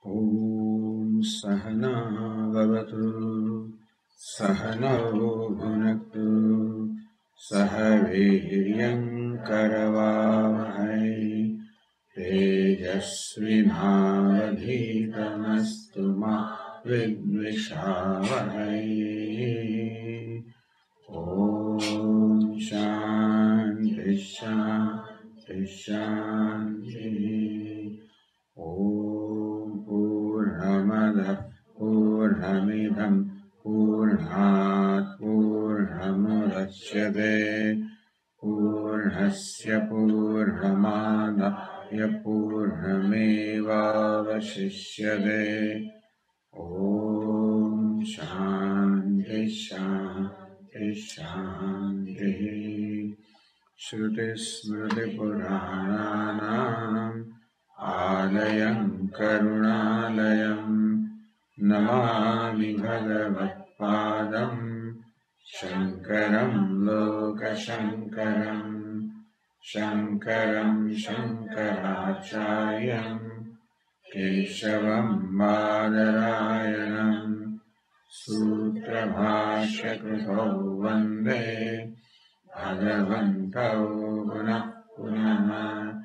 Om Sahana Vavatu Sahanau Bhunaktu Sahaviryam Karavavahai Tejasvinavadhitamastu ma Vidvishavahai. Om Shanti Shanti Shanti. Om Purnamada Purnamidam Purnat Purnamudachyate Purnasya Purnamadaya Purnamevavashishyate. Om Shanti Shanti Shanti. Shruti Smriti Purananam Alayam Karunalayam Namami Bhagavadpadam Shankaram Lokashankaram Shankaram Shankaracharyam Keshavam Badarayanam Sutra Bhashya Krito Vande Bhagavantau Punah Punah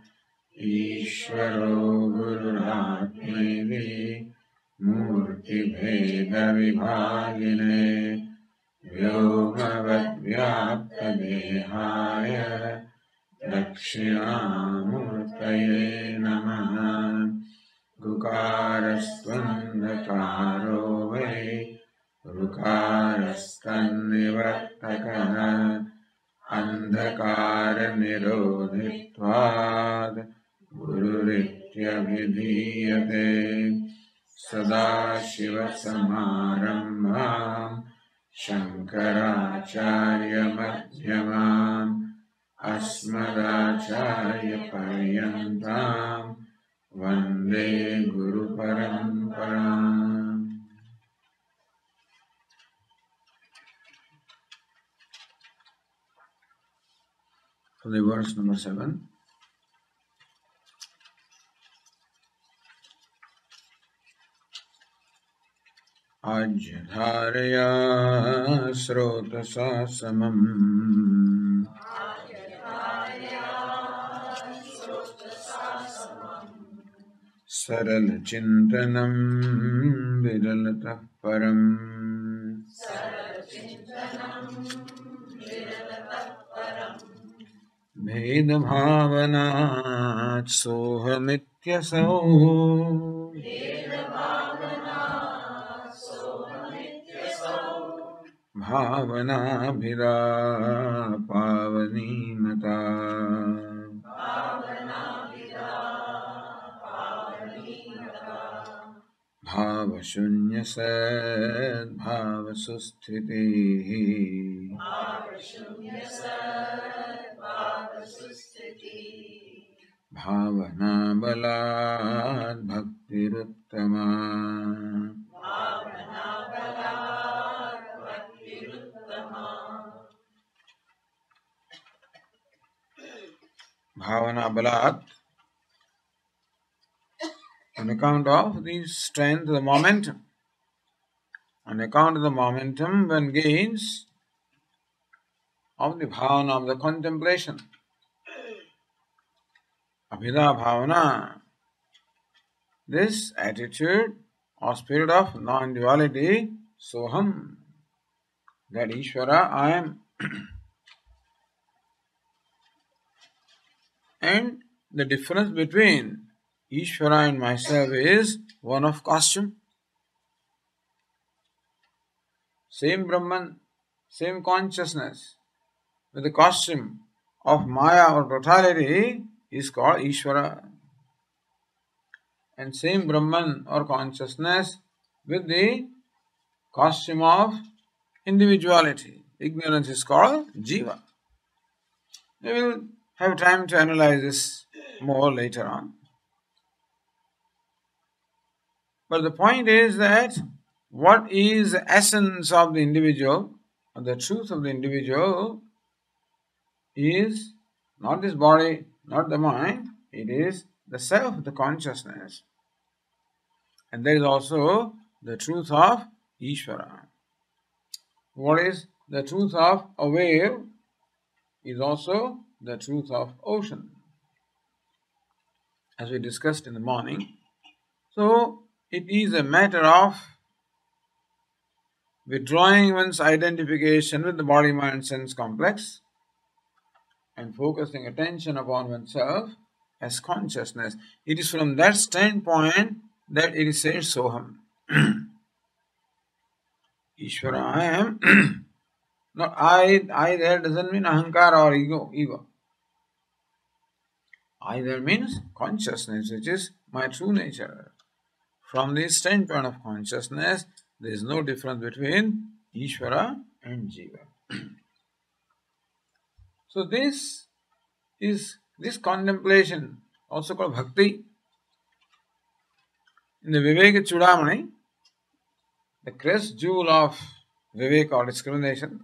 Ishvaro Gururatmedi Murti Bheda Vibhagine Vyomavad Vyapta Dehaya Dakshinamurtaye Namaha. Gukarastvandakaro Vai Rukarastanivartakana Andhakara Nirodhitvad Gururitya Vidhiyate. Sadashiva Samarambham Shankaracharya Madhyamam Asmadacharya Paryantam Vande Guru Paramparam. For the verse number 7. Ajadharaya srotasa samam Saral chintanam vidalatah param Bheda bhavanat sohamityasau Bhavana bhira pavani mata Bhavashunya sad bhavasusthiti Bhavana balad bhaktiruttama Bhavana balat, on account of the strength, the momentum. On account of the momentum one gains of the bhavana, of the contemplation. Abhida bhavana, this attitude or spirit of non-duality, soham, that Ishvara I am. And the difference between Ishvara and myself is one of costume. Same Brahman, same consciousness, with the costume of Maya or totality is called Ishvara. And same Brahman or consciousness with the costume of individuality, ignorance is called Jiva. We will have time to analyze this more later on. But the point is that what is the essence of the individual, or the truth of the individual, is not this body, not the mind, it is the self, the consciousness. And that is also the truth of Ishvara. What is the truth of a wave is also the truth of ocean, as we discussed in the morning. So it is a matter of withdrawing one's identification with the body-mind sense complex and focusing attention upon oneself as consciousness. It is from that standpoint that it is said Soham. Ishvara, I am. Not I there doesn't mean ahankara or ego. I there means consciousness, which is my true nature. From this standpoint of consciousness, there is no difference between Ishvara and Jiva. So this is this contemplation, also called bhakti. In the Viveka Chudamani, the crest jewel of Viveka or discrimination,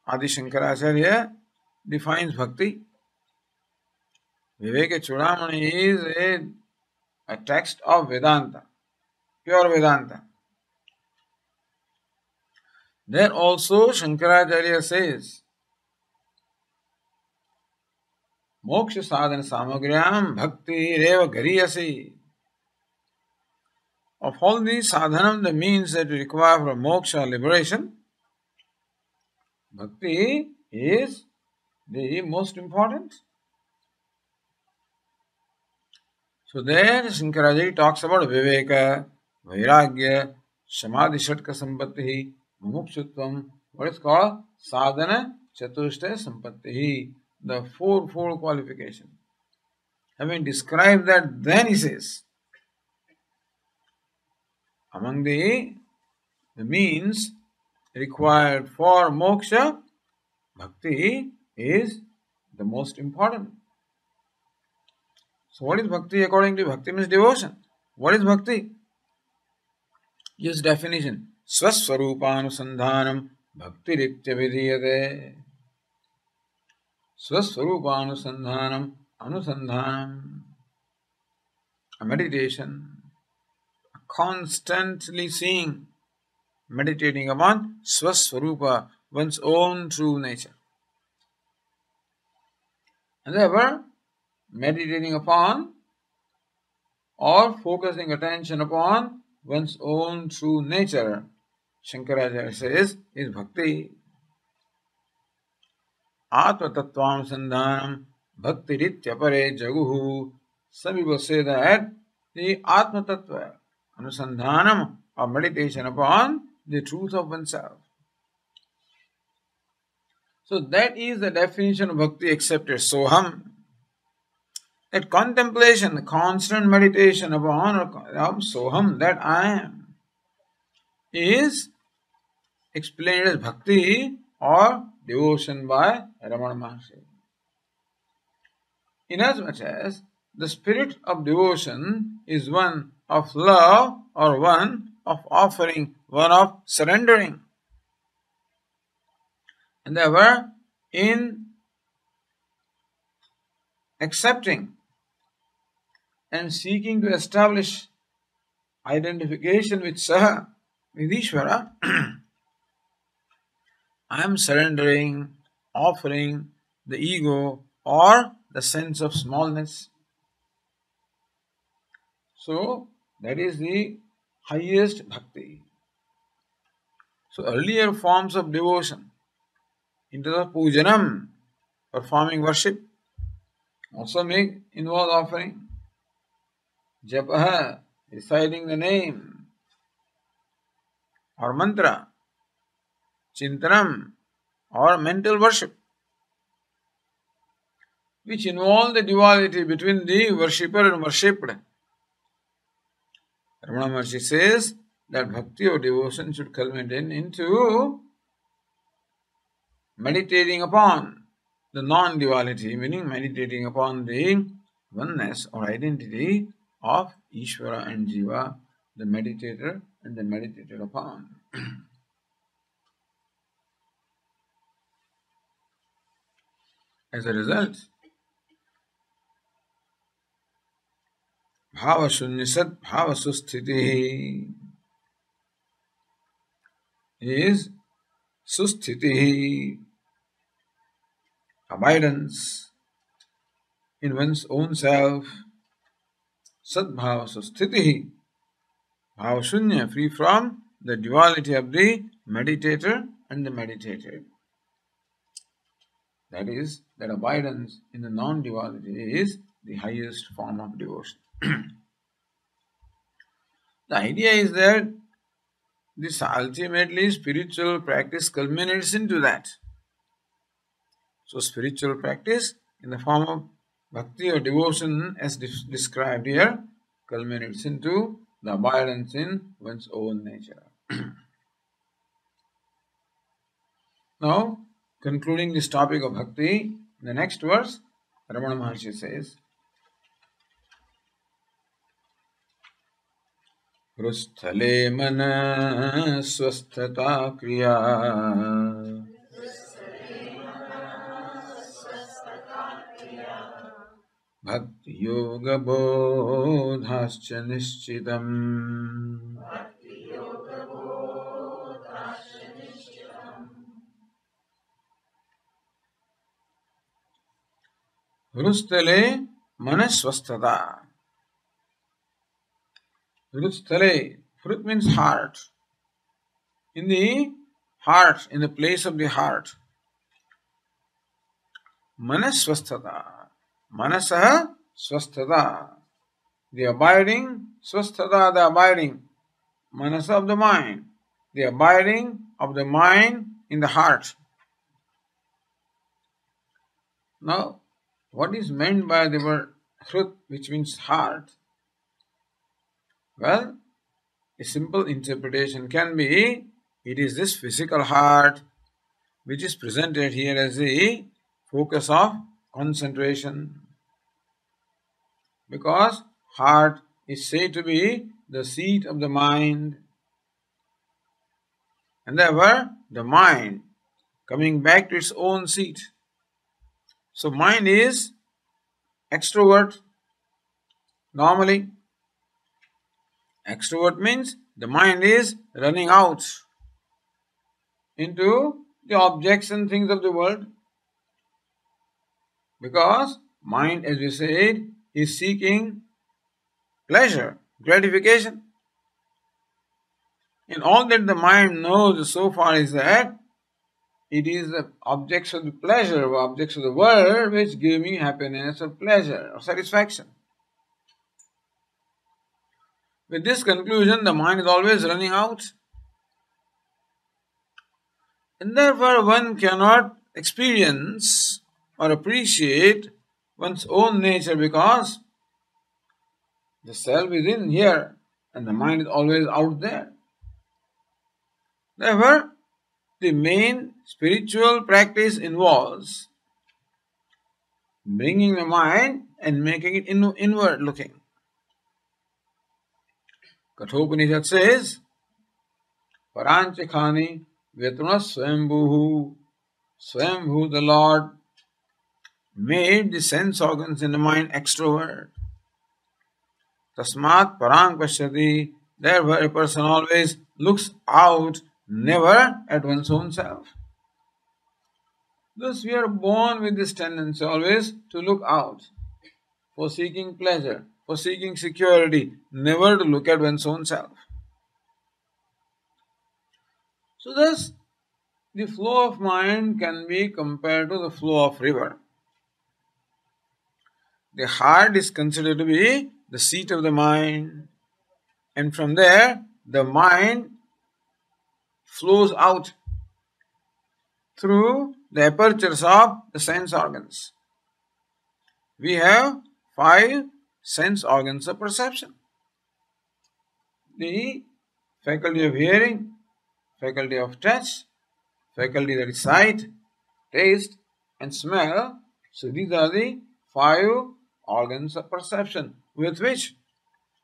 Adi Shankaracharya defines bhakti. Viveka Chudamani is a text of Vedanta, pure Vedanta. There also Shankaracharya says, Moksha sadhana samagriyam bhakti reva gariyasi. Of all these sadhanam, the means that we require for moksha liberation, bhakti is the most important. So there Shankaracharya talks about viveka, vairagya, samadhi shatka sampatti, mumukshutvam, what is called sadhana chatushta sampatti, the fourfold qualification. Having described that, then he says, among the means required for moksha, bhakti is the most important. So what is bhakti according to bhakti means devotion. What is bhakti? Use definition. Swaswarupānusandhānam bhaktiritya vidhiyate. Swaswarupānusandhānam anusandhānam. A meditation. Constantly seeing, meditating upon swaswarupa, one's own true nature. And therefore, meditating upon or focusing attention upon one's own true nature, Shankaracharya says, is bhakti. Atma tattvam sandhanam bhakti rityapare jaguhu. Some people say that the Atma tattva, anusandhanam, or meditation upon the truth of oneself. So that is the definition of bhakti accepted. Soham. That contemplation, the constant meditation upon Soham, that I am, is explained as bhakti or devotion by Ramana Maharshi. Inasmuch as the spirit of devotion is one of love or one of offering, one of surrendering. And therefore, in accepting and seeking to establish identification with Saha, with Ishvara, I am surrendering, offering the ego or the sense of smallness. So, that is the highest bhakti. So, earlier forms of devotion, into the pujanam, performing worship, also may involve offering. Japaha, reciting the name or mantra, chintanam or mental worship, which involve the duality between the worshipper and worshipped. Ramana Maharshi says that bhakti or devotion should culminate into meditating upon the non-duality, meaning meditating upon the oneness or identity of Ishvara and Jiva, the meditator and the meditated upon. As a result, Bhava Shunya Sat Bhava Susthiti is Susthiti, abidance in one's own self. Sadbhava Susthiti, Bhava Shunya, free from the duality of the meditator and the meditated. That is, that abidance in the non-duality is the highest form of devotion. The idea is that this ultimately spiritual practice culminates into that. So spiritual practice in the form of bhakti or devotion as described here culminates into the abidance in one's own nature. Now, concluding this topic of bhakti, in the next verse, Ramana Maharshi says, Hrusthale mana swasthata kriya Bhakti yoga bodhascha nishchitam Hrusthale mana swasthata. Hrusthale, Hrut means heart. In the heart, in the place of the heart. Manaswasthata. Manasaha swasthata. The abiding, swasthata, the abiding. Manasa of the mind. The abiding of the mind in the heart. Now, what is meant by the word Hrut, which means heart? Well, a simple interpretation can be, it is this physical heart which is presented here as the focus of concentration. Because heart is said to be the seat of the mind. And therefore, the mind coming back to its own seat. So mind is extrovert. Normally, extrovert means the mind is running out into the objects and things of the world. Because mind, as we said, is seeking pleasure, gratification. And all that the mind knows so far is that it is the objects of the pleasure, or objects of the world, which give me happiness or pleasure or satisfaction. With this conclusion, the mind is always running out. And therefore, one cannot experience or appreciate one's own nature because the self is in here and the mind is always out there. Therefore, the main spiritual practice involves bringing the mind and making it inward looking. Kathopanishad says, Paranchakhani Vyatuna Swambhu. Swambhu, the Lord, made the sense organs in the mind extrovert. Tasmat Parang Pashyati. Therefore, a person always looks out, never at one's own self. Thus, we are born with this tendency always to look out, for seeking pleasure, for seeking security, never to look at one's own self. So thus, the flow of mind can be compared to the flow of river. The heart is considered to be the seat of the mind, and from there, the mind flows out through the apertures of the sense organs. We have 5 sense organs of perception. The faculty of hearing, faculty of touch, faculty that is sight, taste and smell. So these are the 5 organs of perception with which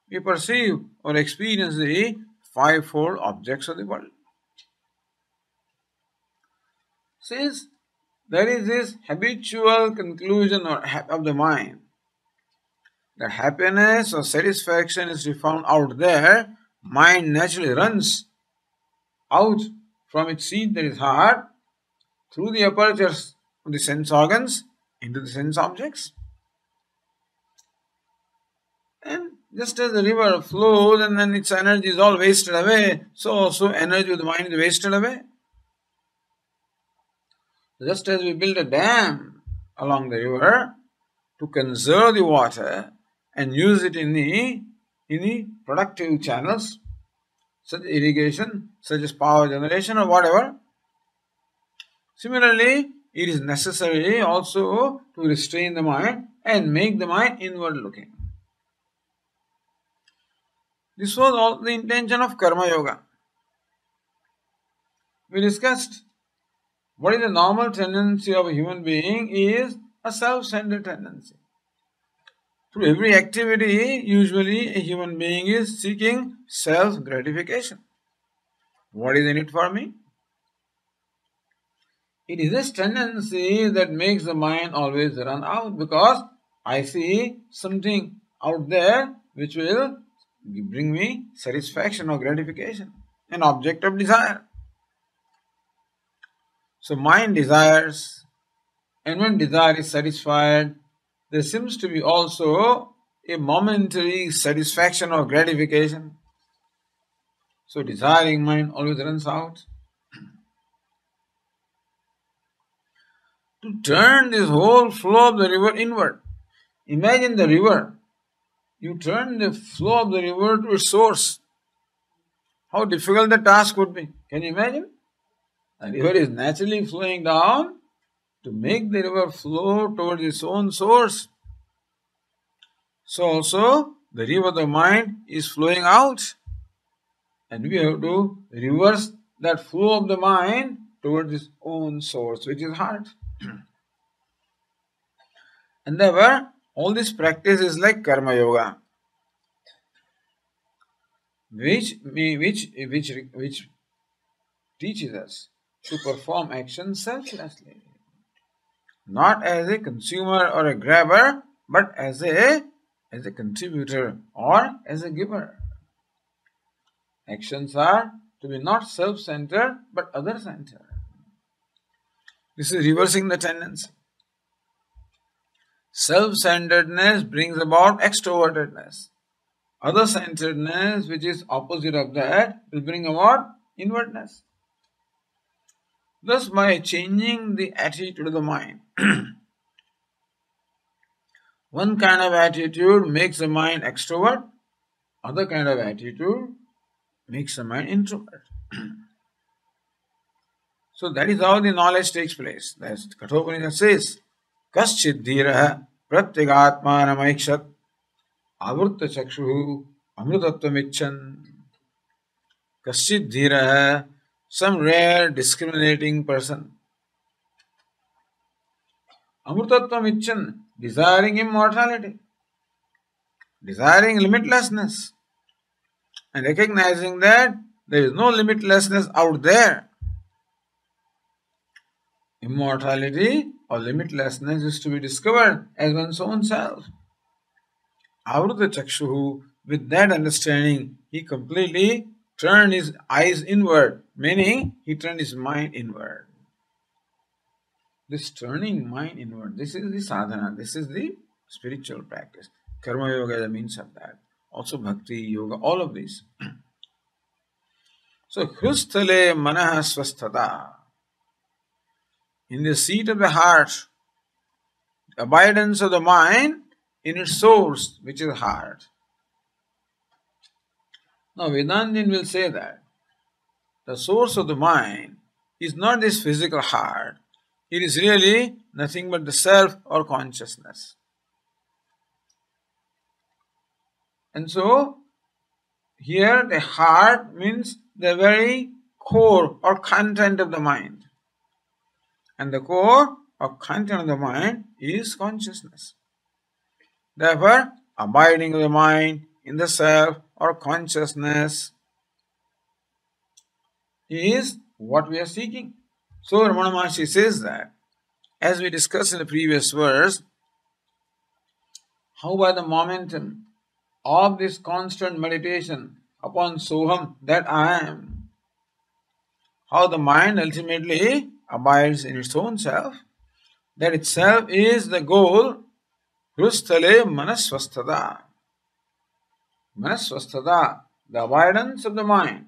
we perceive or experience the 5-fold objects of the world. Since there is this habitual conclusion of the mind the happiness or satisfaction is to be found out there, mind naturally runs out from its seat, that is heart, through the apertures of the sense organs into the sense objects. And just as the river flows and then its energy is all wasted away, so also energy of the mind is wasted away. Just as we build a dam along the river to conserve the water and use it in the productive channels, such as irrigation, such as power generation or whatever. Similarly, it is necessary also to restrain the mind and make the mind inward looking. This was all the intention of Karma Yoga. We discussed what is the normal tendency of a human being is a self-centered tendency. Through every activity, usually a human being is seeking self-gratification. What is in it for me? It is this tendency that makes the mind always run out, because I see something out there which will bring me satisfaction or gratification, an object of desire. So mind desires, and when desire is satisfied, there seems to be also a momentary satisfaction or gratification. So desiring mind always runs out. To turn this whole flow of the river inward, imagine the river. You turn the flow of the river to its source. How difficult the task would be. Can you imagine? The river is naturally flowing down. To make the river flow towards its own source, so also the river of the mind is flowing out. And we have to reverse that flow of the mind towards its own source, which is heart. And therefore, all this practice is like Karma Yoga, which teaches us to perform action selflessly, not as a consumer or a grabber, but as a contributor or as a giver. Actions are to be not self-centered but other-centered. This is reversing the tendency. Self-centeredness brings about extrovertedness. Other-centeredness, which is opposite of that, will bring about inwardness. Thus, by changing the attitude of the mind, one kind of attitude makes the mind extrovert, other kind of attitude makes the mind introvert. So that is how the knowledge takes place. As Kathopanishad says, Kaschid dhiraha pratyagatmanamakshat avurta chakshuhu amrutattvam Kaschid dhiraha, some rare discriminating person. Amrutattvam desiring immortality, desiring limitlessness, and recognizing that there is no limitlessness out there. Immortality or limitlessness is to be discovered as one's own self. Avruta chakshuhu, with that understanding, he completely turned his eyes inward, meaning he turned his mind inward. This turning mind inward, this is the sadhana, this is the spiritual practice. Karma yoga is the means of that. Also bhakti, yoga, all of these. So, hrusthale manaha swasthata. In the seat of the heart, abidance of the mind in its source, which is heart. Now, Vedantin will say that the source of the mind is not this physical heart. It is really nothing but the self or consciousness. And so, here the heart means the very core or content of the mind. And the core or content of the mind is consciousness. Therefore, abiding of the mind in the self or consciousness is what we are seeking. So Ramana Maharshi says that, as we discussed in the previous verse, How by the momentum of this constant meditation upon Soham, that I am, how the mind ultimately abides in its own self, that itself is the goal. Hrustale manasvasthata. Manasvasthata, the abidance of the mind.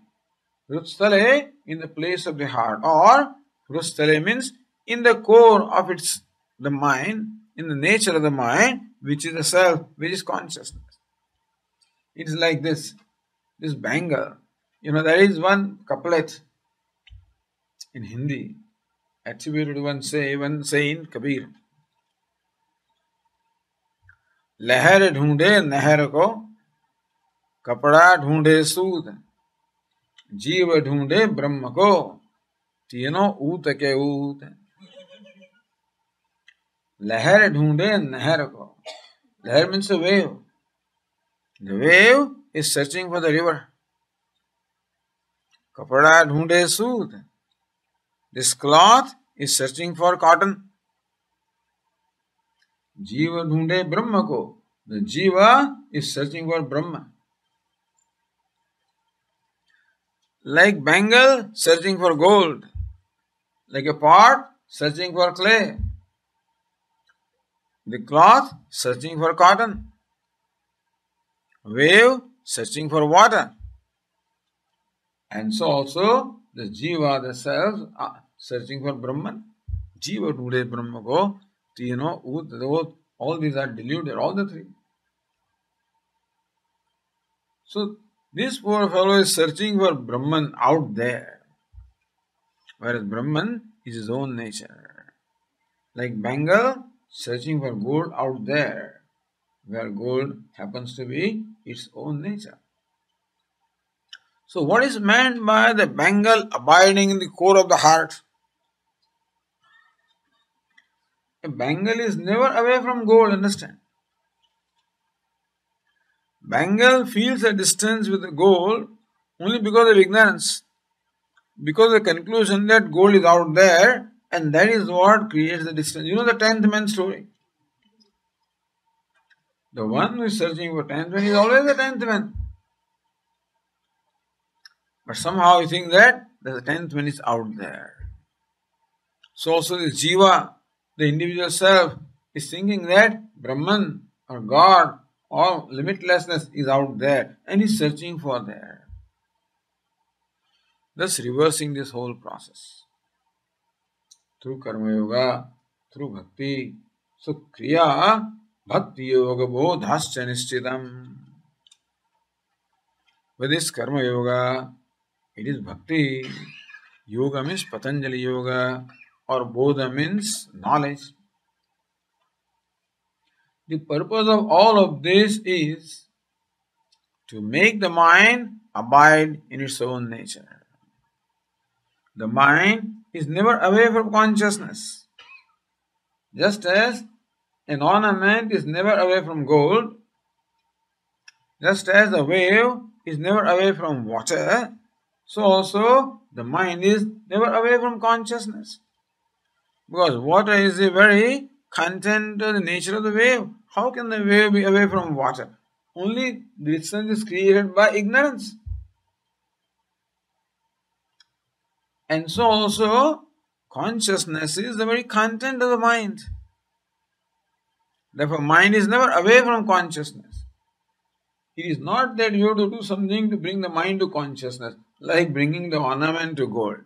Hrustale, in the place of the heart, or Hrustale means in the core of the mind, in the nature of the mind, which is the self, which is consciousness. It is like this bangle. There is one couplet in Hindi attributed to one saint, Kabir. लहर ढूंढे नहर को, कपड़ा ढूंढे सूद, जीव ढूंढे ब्रह्म को, तीनों ऊत के ऊत. लहर ढूंढे नहर को. Lahar means a wave. The wave is searching for the river. Kapada dhoonde sood. This cloth is searching for cotton. Jiva dhoonde Brahma ko. The Jiva is searching for Brahma. Like bangle searching for gold. Like a pot searching for clay. The cloth searching for cotton. Wave searching for water. And so also the Jiva, the self, searching for Brahman. Jiva dhoonde Brahma ko. All these are deluded, all the three. So this poor fellow is searching for Brahman out there. Whereas Brahman is his own nature. Like bangle searching for gold out there, where gold happens to be its own nature. So what is meant by the bangle abiding in the core of the heart? A bangle is never away from gold, understand? Bangle feels a distance with the gold only because of ignorance, because of the conclusion that gold is out there, and that is what creates the distance. You know the 10th man story. The one who is searching for 10th man is always the 10th man. But somehow you think that the 10th man is out there. So also the Jiva, the individual self, is thinking that Brahman or God or limitlessness is out there and is searching for there. Thus reversing this whole process. Through Karma Yoga, through Bhakti, so Kriya, Bhakti Yoga Bodhascha Nishchitam. With this Karma Yoga, it is Bhakti. Yoga means Patanjali Yoga, or Bodha means knowledge. The purpose of all of this is to make the mind abide in its own nature. The mind is never away from consciousness. Just as an ornament is never away from gold, just as a wave is never away from water, so also the mind is never away from consciousness. Because water is the very content of the nature of the wave. How can the wave be away from water? Only the distance is created by ignorance. And so also, consciousness is the very content of the mind. Therefore, mind is never away from consciousness. It is not that you have to do something to bring the mind to consciousness, like bringing the ornament to gold.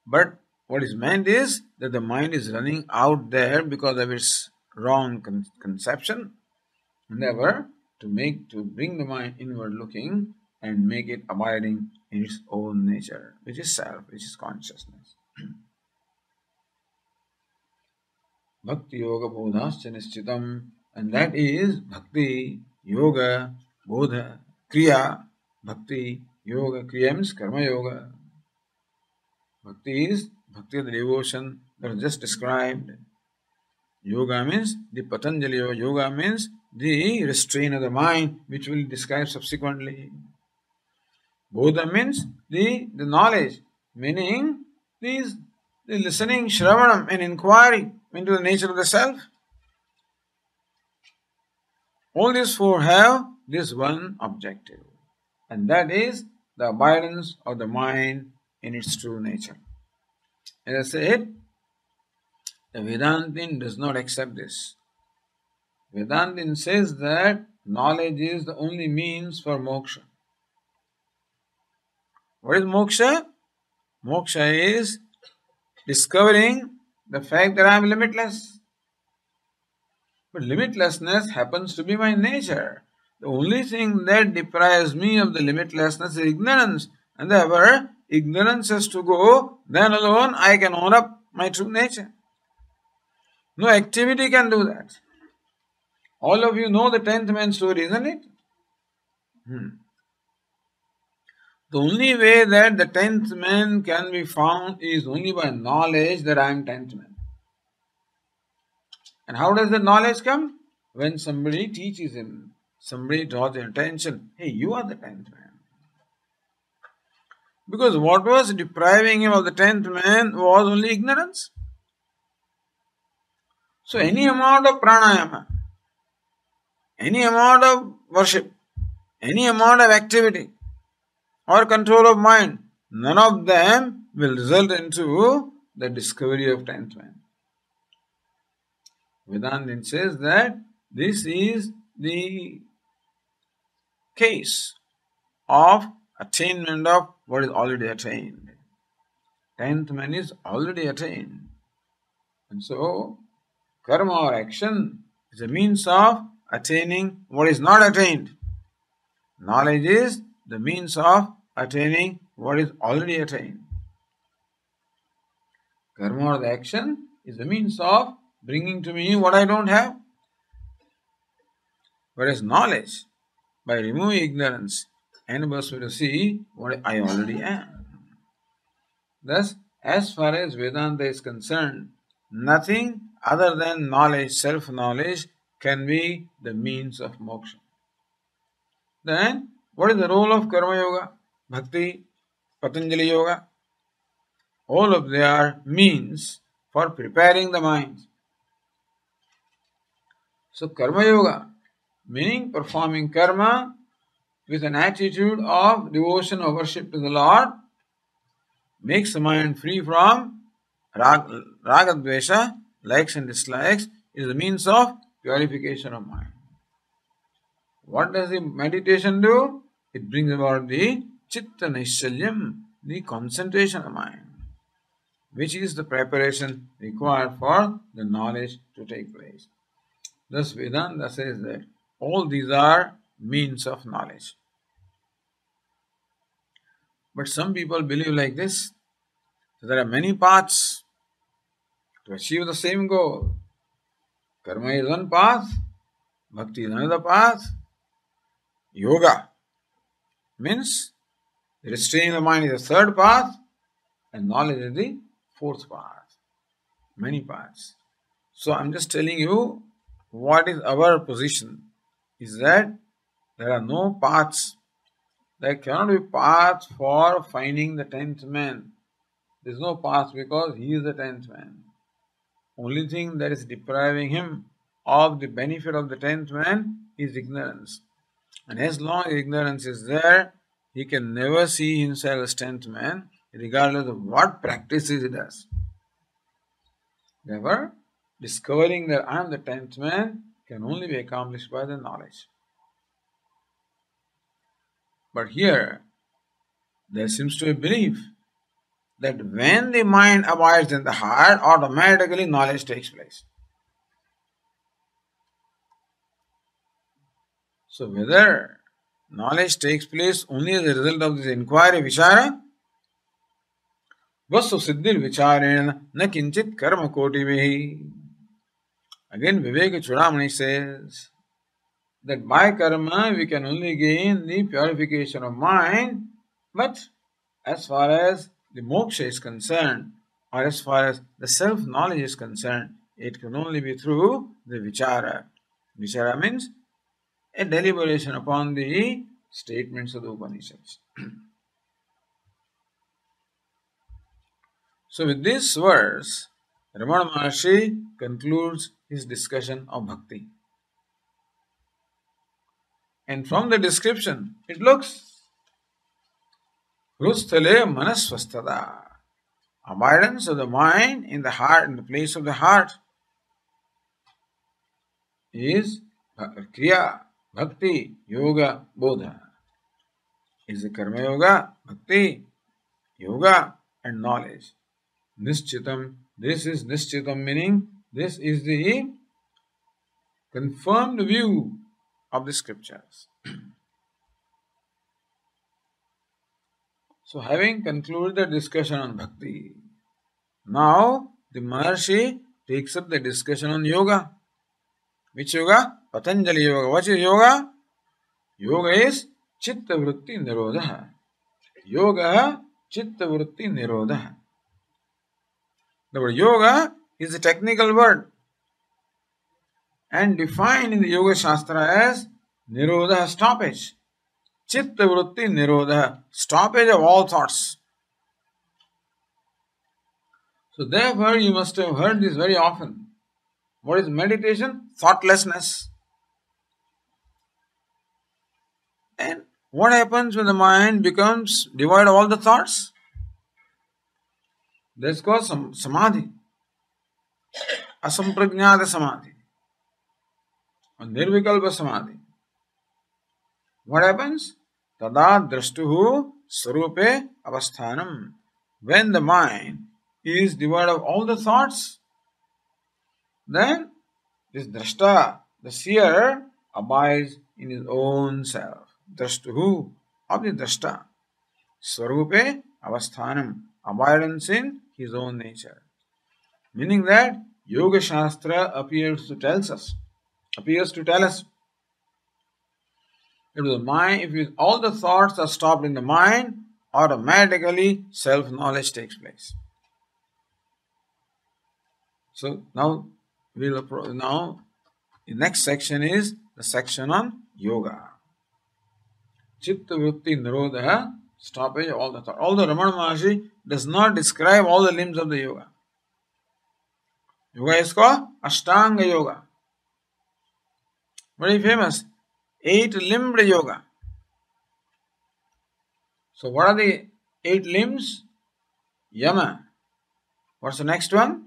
But what is meant is that the mind is running out there because of its wrong conception, never to bring the mind inward looking and make it abiding in its own nature, which is self, which is consciousness. Bhakti Yoga Bodhascha Nishchitam, and that is Bhakti, Yoga, Bodha, Kriya. Bhakti, Yoga, Kriya means Karma Yoga. Bhakti is Bhakti of the devotion that was just described. Yoga means the Patanjali Yoga. Yoga means the restraint of the mind, which will describe subsequently. Bodha means the knowledge, meaning the listening, Shravanam, and inquiry into the nature of the self. All these four have this one objective, and that is the abidance of the mind in its true nature. As I said, the Vedantin does not accept this. Vedantin says that knowledge is the only means for moksha. What is moksha? Moksha is discovering the fact that I am limitless. But limitlessness happens to be my nature. The only thing that deprives me of the limitlessness is ignorance. And therefore, ignorance has to go, then alone I can own up my true nature. No activity can do that. All of you know the 10th man story, isn't it? The only way that the 10th man can be found is only by knowledge that I am 10th man. And how does the knowledge come? When somebody teaches him, somebody draws his attention, hey, you are the 10th man. Because what was depriving him of the 10th man was only ignorance. So any amount of pranayama, any amount of worship, any amount of activity or control of mind, none of them will result into the discovery of 10th man. Vedanta says that this is the case of attainment of what is already attained. 10th man is already attained. And so, karma or action is a means of attaining what is not attained. Knowledge is the means of attaining what is already attained. Karma or the action is the means of bringing to me what I don't have. Whereas knowledge, by removing ignorance, enables me to see what I already am. Thus, as far as Vedanta is concerned, nothing other than knowledge, self-knowledge, can be the means of moksha. Then, what is the role of Karma Yoga, Bhakti, Patanjali Yoga? All of they are means for preparing the mind. So, Karma Yoga, meaning performing karma with an attitude of devotion or worship to the Lord, makes the mind free from raga dvesha, likes and dislikes, is the means of purification of mind. What does the meditation do? It brings about the chitta nishalyam, the concentration of mind, which is the preparation required for the knowledge to take place. Thus Vedanta says that all these are means of knowledge. But some people believe like this, that there are many paths to achieve the same goal. Karma is one path, bhakti is another path, yoga means restraining the mind is the third path, and knowledge is the fourth path. Many paths. So I'm just telling you what is our position, is that there are no paths. There cannot be path for finding the 10th man. There is no path because he is the 10th man. Only thing that is depriving him of the benefit of the 10th man is ignorance. And as long as ignorance is there, he can never see himself as 10th man, regardless of what practices he does. Therefore, discovering that I am the 10th man can only be accomplished by the knowledge. But here, there seems to be a belief that when the mind abides in the heart, automatically knowledge takes place. So whether knowledge takes place only as a result of this inquiry, vichara, vasu siddhir vicharena na kinchit karma koti mehi. Again, Viveka Chudamani says that by karma we can only gain the purification of mind, but as far as the moksha is concerned, or as far as the self-knowledge is concerned, it can only be through the vichara. Vichara means a deliberation upon the statements of the Upanishads. So with this verse, Ramana Maharshi concludes his discussion of bhakti. And from the description, it looks Hrustale manasvastada. Abidance of the mind in the heart, in the place of the heart, is Kriya, Bhakti, Yoga, Bodha. Is the Karma Yoga, Bhakti, Yoga, and knowledge. Nishchitam, this is Nishchitam, meaning this is the confirmed view of the scriptures. So, having concluded the discussion on Bhakti, now the Maharshi takes up the discussion on yoga. Which yoga? Patanjali yoga. What is yoga? Yoga is Chitta Vritti Nirodha. Yoga Chitta Vritti Nirodha. The word yoga is a technical word and defined in the Yoga Shastra as Nirodha, stoppage. Chitta Vritti Nirodha, stoppage of all thoughts. So therefore you must have heard this very often. What is meditation? Thoughtlessness. And what happens when the mind becomes devoid of all the thoughts? That's called samadhi. Asamprajnata samadhi. Or nirvikalpa samadhi. What happens? Tada drashtuhu sarupe avasthanam. When the mind is devoid of all the thoughts, then this drashta, the seer, abides in his own self. Drashtuhu, of the drashta. Swarupe avasthanam, abidance in his own nature. Meaning that Yoga Shastra appears to tell us that the mind, if all the thoughts are stopped in the mind, automatically self-knowledge takes place. So now the next section is the section on yoga. Chitta Vritti Nirodha, stoppage of all the thoughts. Although Ramana Maharshi does not describe all the limbs of the yoga. Yoga is called Ashtanga Yoga. Very famous. 8-limbed yoga. So what are the 8 limbs? Yama. What's the next one?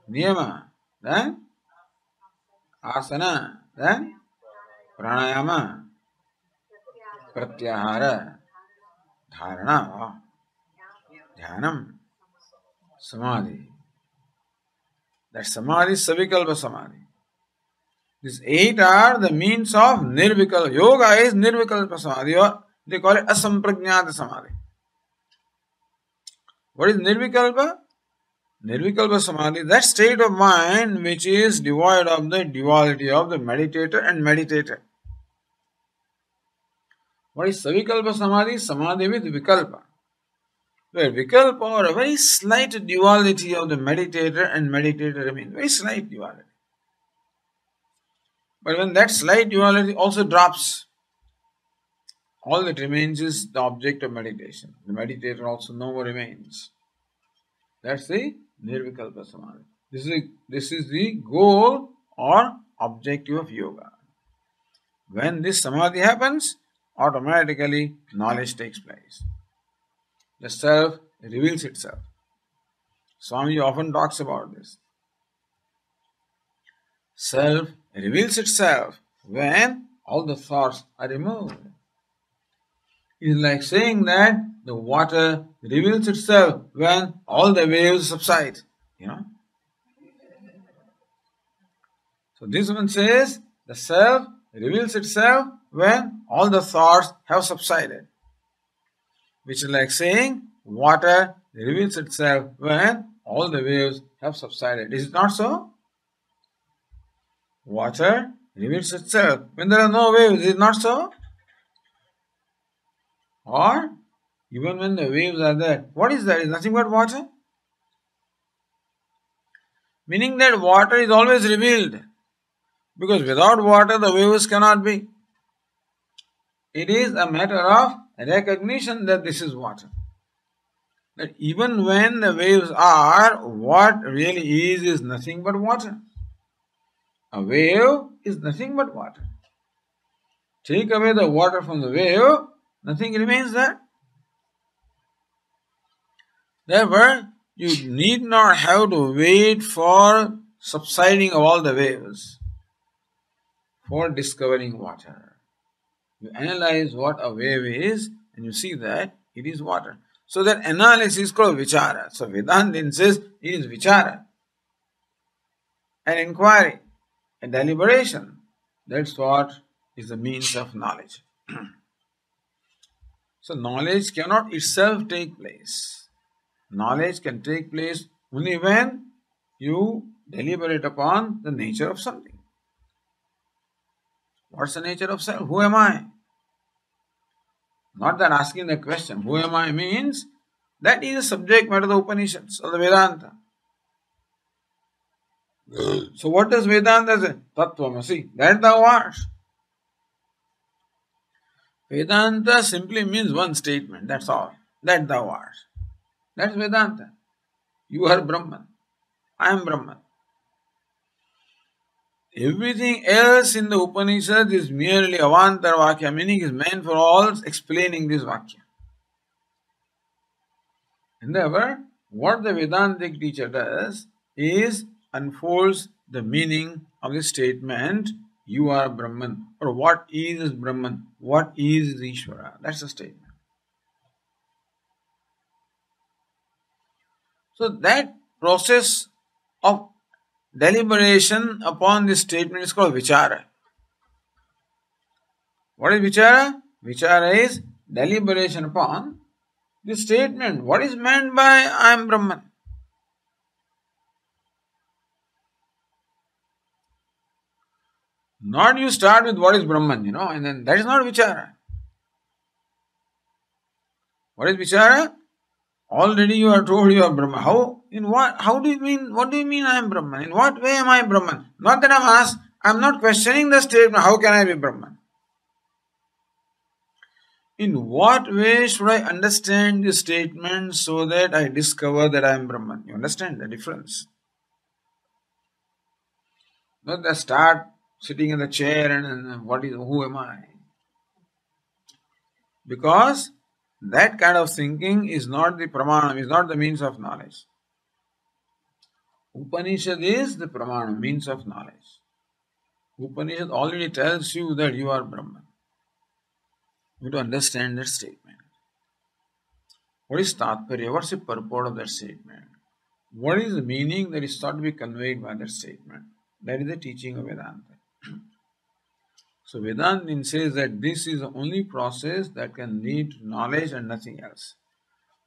Niyama. Then asana. Then pranayama. Pratyahara. Dharana. Dhyanam. Samadhi. That samadhi is savikalpa samadhi. These 8 are the means of nirvikalpa. Yoga is nirvikalpa samadhi, or they call it asamprajnata samadhi. What is nirvikalpa? Nirvikalpa samadhi, that state of mind which is devoid of the duality of the meditator and meditator. What is savikalpa samadhi? Samadhi with vikalpa. Where vikalpa, or a very slight duality of the meditator and meditator remains. Very slight duality. But when that slight duality also drops, all that remains is the object of meditation. The meditator also no more remains. That's the nirvikalpa samadhi. This is the goal or objective of yoga. When this samadhi happens, automatically knowledge takes place. The self reveals itself. Swami often talks about this. Self reveals itself when all the thoughts are removed. It is like saying that the water reveals itself when all the waves subside. So this one says the self reveals itself when all the thoughts have subsided. Which is like saying water reveals itself when all the waves have subsided. Is it not so? Water reveals itself when there are no waves. Is it not so? Or even when the waves are there, what is that? It's nothing but water. Meaning that water is always revealed. Because without water the waves cannot be. It is a matter of recognition that this is water. That even when the waves are, what really is nothing but water. A wave is nothing but water. Take away the water from the wave, nothing remains there. Therefore, you need not have to wait for subsiding of all the waves for discovering water. You analyze what a wave is and you see that it is water. So that analysis is called vichara. So Vedanta says it is vichara, an inquiry, a deliberation. That's what is the means of knowledge. So knowledge cannot itself take place. Knowledge can take place only when you deliberate upon the nature of something. What's the nature of self? Who am I? Not that asking the question, who am I, means that is the subject matter of the Upanishads or the Vedanta. So what does Vedanta say? Tattvamasi, that thou art. Vedanta simply means one statement, that's all. That thou art. That's Vedanta. You are Brahman. I am Brahman. Everything else in the Upanishad is merely avantar vakya, meaning is meant for all explaining this vakya. And therefore, what the Vedantic teacher does is unfolds the meaning of the statement, you are Brahman, or what is Brahman, what is Ishvara. That's the statement. So that process of deliberation upon this statement is called vichara. What is vichara? Vichara is deliberation upon this statement. What is meant by I am Brahman? Not you start with what is Brahman, and then that is not vichara. What is vichara? Already you are told you are Brahman. How? In what? How do you mean? What do you mean I am Brahman? In what way am I Brahman? Not that I am not questioning the statement. How can I be Brahman? In what way should I understand this statement so that I discover that I am Brahman? You understand the difference? Not that start sitting in the chair and who am I? Because that kind of thinking is not the pramanam, is not the means of knowledge. Upanishad is the pramanam, means of knowledge. Upanishad already tells you that you are Brahman. You have to understand that statement. What is tatparya? What's the purport of that statement? What is the meaning that is thought to be conveyed by that statement? That is the teaching of Vedanta. So Vedanta says that this is the only process that can lead to knowledge and nothing else.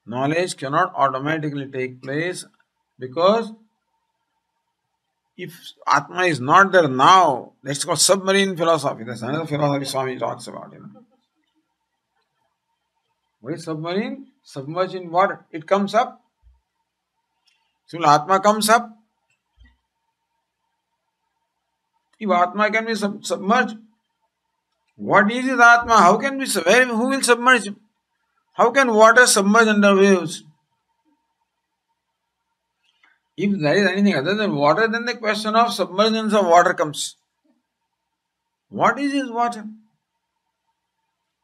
Knowledge cannot automatically take place because if Atma is not there now, that's called submarine philosophy. That's another philosophy Swami talks about. What is submarine? Submerged in water. It comes up. So Atma comes up. If Atma can be submerged, what is his Atma? How can be submerged? Who will submerge him? How can water submerge under waves? If there is anything other than water, then the question of submergence of water comes. What is his water?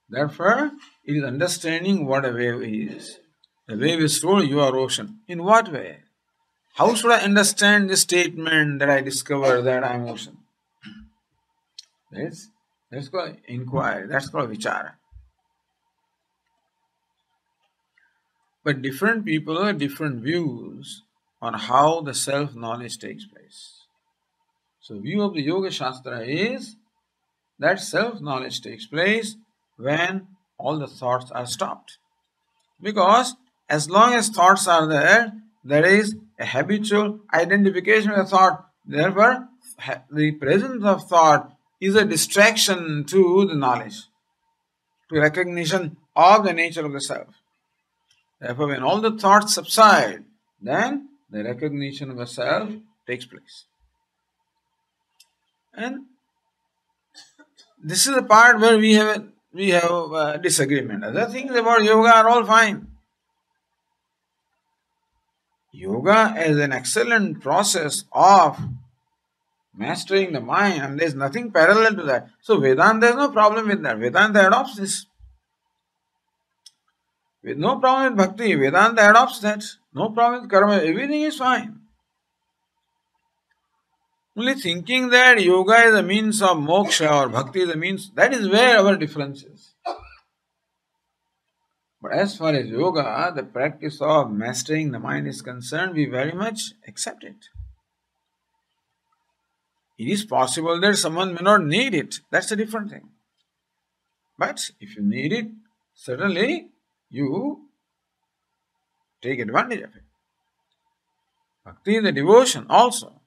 Therefore, it is understanding what a wave is. The wave is told you are ocean. In what way? How should I understand this statement that I discover that I am ocean? That's called inquiry. That's called vichara. But different people have different views on how the self-knowledge takes place. So view of the Yoga Shastra is that self-knowledge takes place when all the thoughts are stopped. Because as long as thoughts are there, there is a habitual identification with a thought. Therefore, the presence of thought is a distraction to the knowledge, to recognition of the nature of the self. Therefore, when all the thoughts subside, then the recognition of the self takes place. And this is the part where we have disagreement. Other things about yoga are all fine. Yoga is an excellent process of Mastering the mind, and there is nothing parallel to that. So Vedanta has no problem with that. Vedanta adopts this. With no problem with bhakti, Vedanta adopts that. No problem with karma, everything is fine. Only thinking that yoga is a means of moksha or bhakti is a means, that is where our difference is. But as far as yoga, the practice of mastering the mind is concerned, we very much accept it. It is possible that someone may not need it. That's a different thing. But if you need it, certainly you take advantage of it. Bhakti, the devotion also,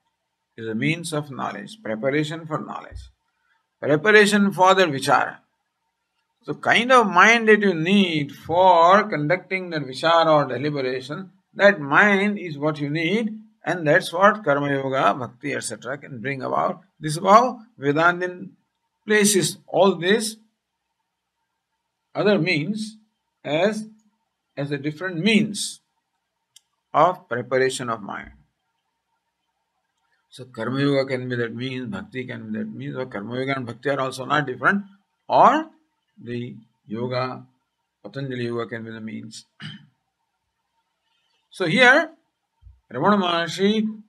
is a means of knowledge, preparation for knowledge, preparation for the vichara. So kind of mind that you need for conducting the vichara or deliberation, that mind is what you need, and that's what karma yoga, bhakti, etc. can bring about. This is how Vedanta places all this other means as a different means of preparation of mind. So karma yoga can be that means, bhakti can be that means, or karma yoga and bhakti are also not different, or the yoga, Patanjali yoga can be the means. So here, Ramana Maharshi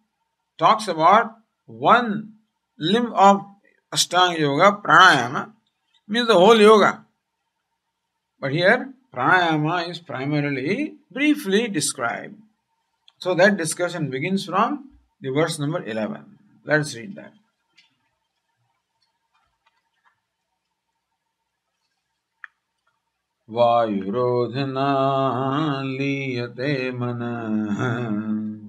talks about one limb of Ashtanga yoga, pranayama, means the whole yoga. But here, pranayama is primarily briefly described. So that discussion begins from the verse number 11. Let's read that. Vayurodhana liyate manah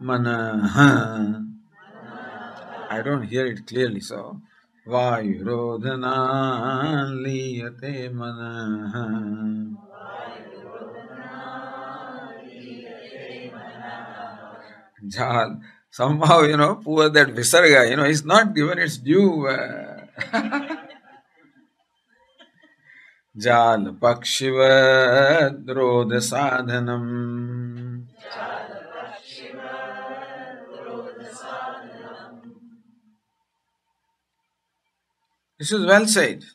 manah. I don't hear it clearly, so Vayurodhana liyate manah. Jal, somehow, poor that Visarga, is not given its due. Jal pakshivad rodha sadhanam. This is well said.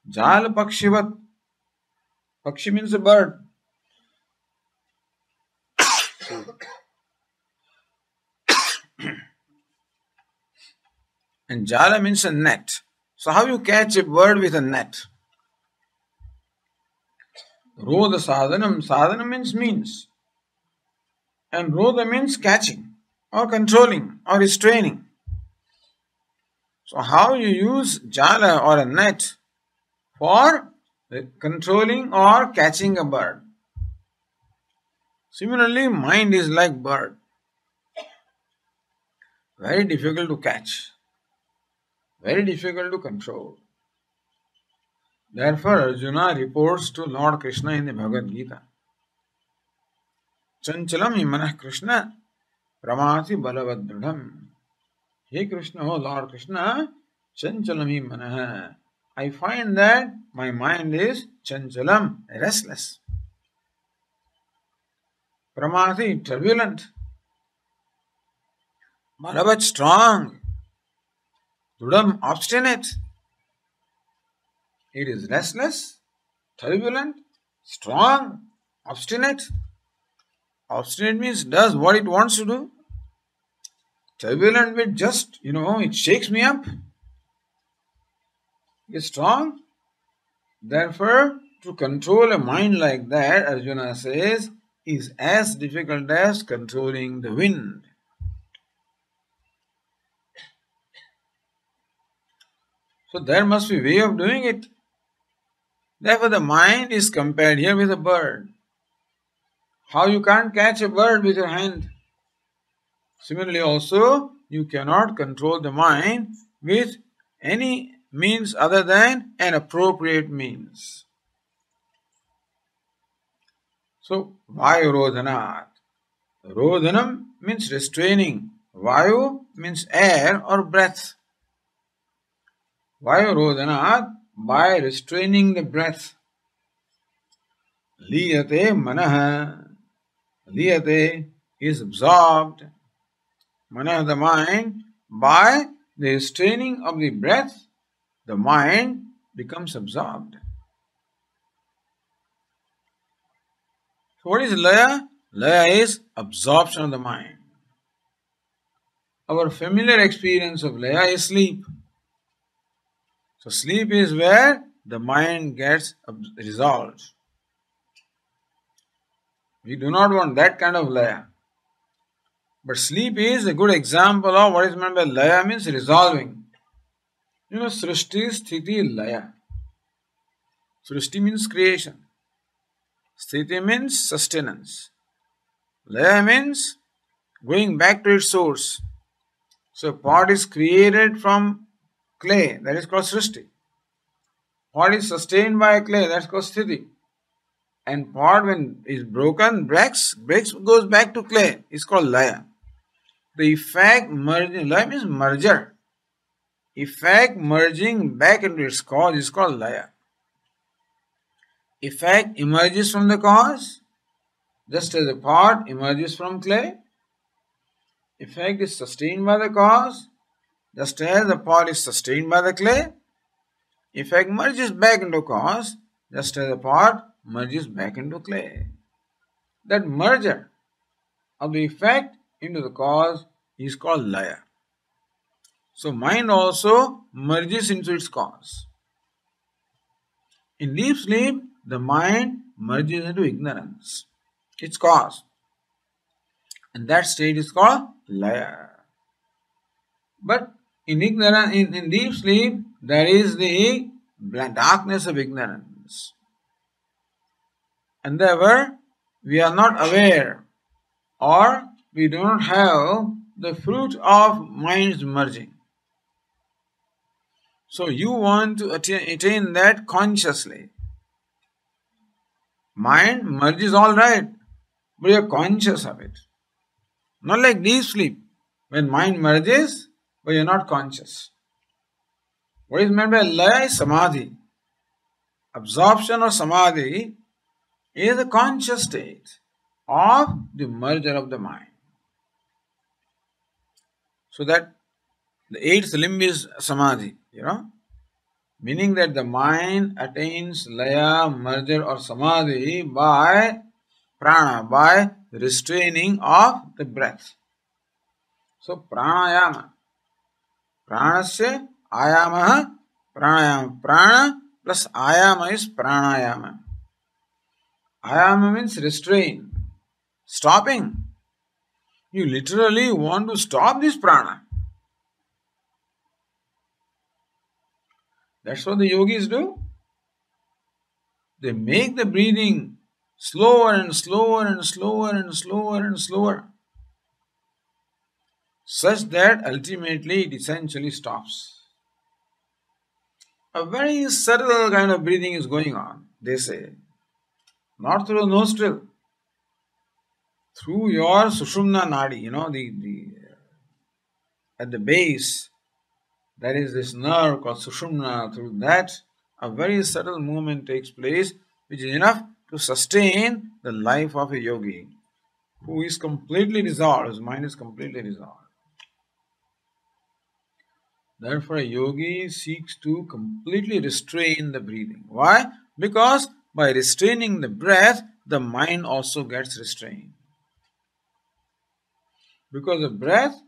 Jal pakshivat. Pakshi means a bird. And jala means a net. So how you catch a bird with a net? Rodha sadhanam. Sadhanam means means. And rodha means catching or controlling or restraining. So how you use jala or a net for controlling or catching a bird? Similarly, mind is like bird. Very difficult to catch. Very difficult to control. Therefore, Arjuna reports to Lord Krishna in the Bhagavad Gita. Chanchalam hi manah Krishna pramati balavadridham. Hey Krishna, oh Lord Krishna, chanchalam hi manah. I find that my mind is chanchalam, restless. Pramati, turbulent. Balavat, strong. Dudam, obstinate. It is restless, turbulent, strong, obstinate. Obstinate means does what it wants to do. Turbulent means just, it shakes me up. It is strong. Therefore, to control a mind like that, Arjuna says, is as difficult as controlling the wind. So there must be a way of doing it. Therefore, the mind is compared here with a bird. How you can't catch a bird with your hand. Similarly also, you cannot control the mind with any means other than an appropriate means. So, Vayu Rodhanat. Rodhanam means restraining. Vayu means air or breath. Vayu Rodhanat, by restraining the breath. Liyate manah. Liyate is absorbed. Manah, the mind, by the restraining of the breath, the mind becomes absorbed. So what is laya? Laya is absorption of the mind. Our familiar experience of laya is sleep. So sleep is where the mind gets resolved. We do not want that kind of laya. But sleep is a good example of what is meant by laya, means resolving. Srishti, sthiti, laya. Srishti means creation. Sthiti means sustenance. Laya means going back to its source. So a pot is created from clay, that is called srishti. Pot is sustained by clay, that's called sthiti. And pot, when is broken, breaks, goes back to clay, it's called laya. The effect merging, laya means merger. Effect merging back into its cause is called laya. Effect emerges from the cause, just as a pot emerges from clay. Effect is sustained by the cause, just as the pot is sustained by the clay. Effect merges back into cause, just as the pot merges back into clay. That merger of the effect into the cause is called laya. So mind also merges into its cause. In deep sleep, the mind merges into ignorance, its cause. And that state is called laya. But in ignorance, in deep sleep, there is the darkness of ignorance. And therefore, we are not aware, or we do not have the fruit of mind's merging. So you want to attain that consciously. Mind merges all right, but you are conscious of it. Not like deep sleep, when mind merges, but you are not conscious. What is meant by laya is samadhi. Absorption or samadhi is a conscious state of the merger of the mind. So that the eighth limb is samadhi, meaning that the mind attains laya, merger or samadhi by prana, by restraining of the breath. So pranayama, pranasya ayamaha pranayama, prana plus ayama is pranayama. Ayama means restrain, stopping. You literally want to stop this prana. That's what the yogis do. They make the breathing slower and slower and slower and slower and slower, such that ultimately it essentially stops. A very subtle kind of breathing is going on, they say. Not through the nostril, through your sushumna nadi, at the base, there is this nerve called sushumna. Through that, a very subtle movement takes place, which is enough to sustain the life of a yogi who is completely resolved, his mind is completely resolved. Therefore, a yogi seeks to completely restrain the breathing. Why? Because by restraining the breath, the mind also gets restrained. Because the breath,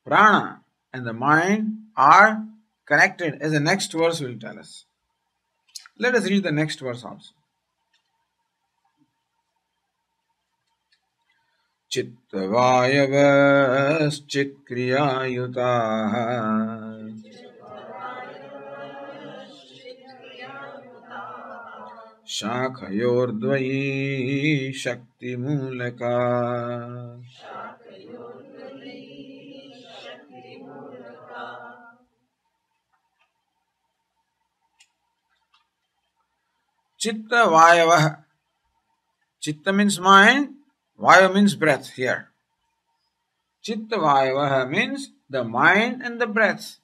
prana, and the mind are connected, as the next verse will tell us. Let us read the next verse also. Chittavayavaschitkriya-yutaha Shakhayordvayi Shaktimulaka Chitta Vayava. Chitta means mind, Vaya means breath here. Chitta Vayava means the mind and the breath.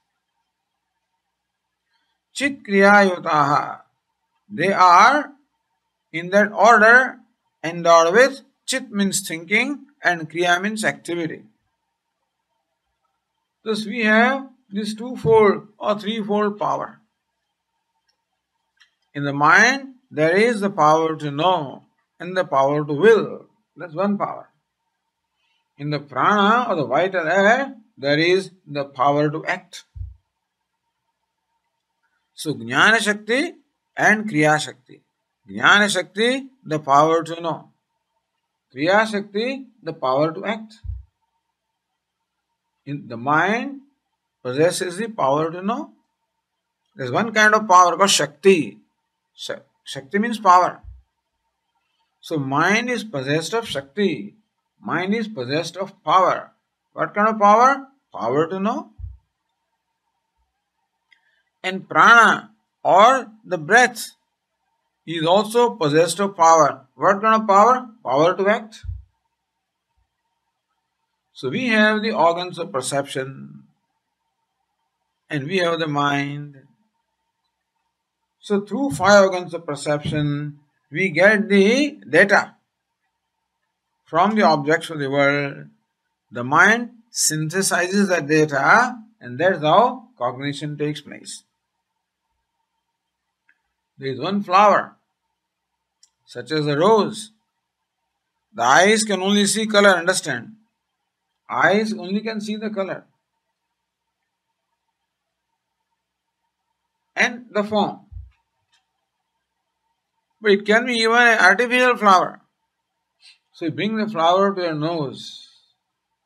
Chit Kriya Yutaha. They are in that order, endowed with chit means thinking and kriya means activity. Thus we have this twofold or threefold power. In the mind, there is the power to know and the power to will. That's one power. In the prana or the vital air, there is the power to act. So Jnana Shakti and Kriya Shakti. Jnana Shakti, the power to know. Kriya Shakti, the power to act. In the mind possesses the power to know. There's one kind of power called Shakti. Shakti means power. So mind is possessed of Shakti. Mind is possessed of power. What kind of power? Power to know. And prana or the breath is also possessed of power. What kind of power? Power to act. So we have the organs of perception and we have the mind. So through 5 organs of perception, we get the data from the objects of the world. The mind synthesizes that data and that's how cognition takes place. There is one flower, such as a rose. The eyes can only see color, understand? Eyes only can see the color and the form. But it can be even an artificial flower. So you bring the flower to your nose.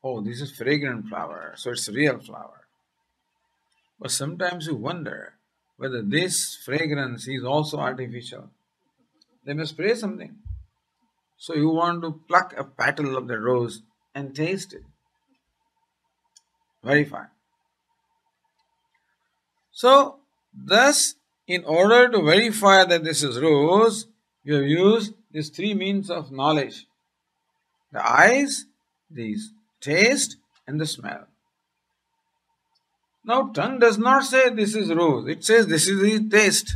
Oh, this is fragrant flower, so it's a real flower. But sometimes you wonder whether this fragrance is also artificial. They may spray something. So you want to pluck a petal of the rose and taste it. Verify. So, thus, in order to verify that this is rose, you have used these 3 means of knowledge. The eyes, the taste and the smell. Now, tongue does not say this is rose. It says this is the taste.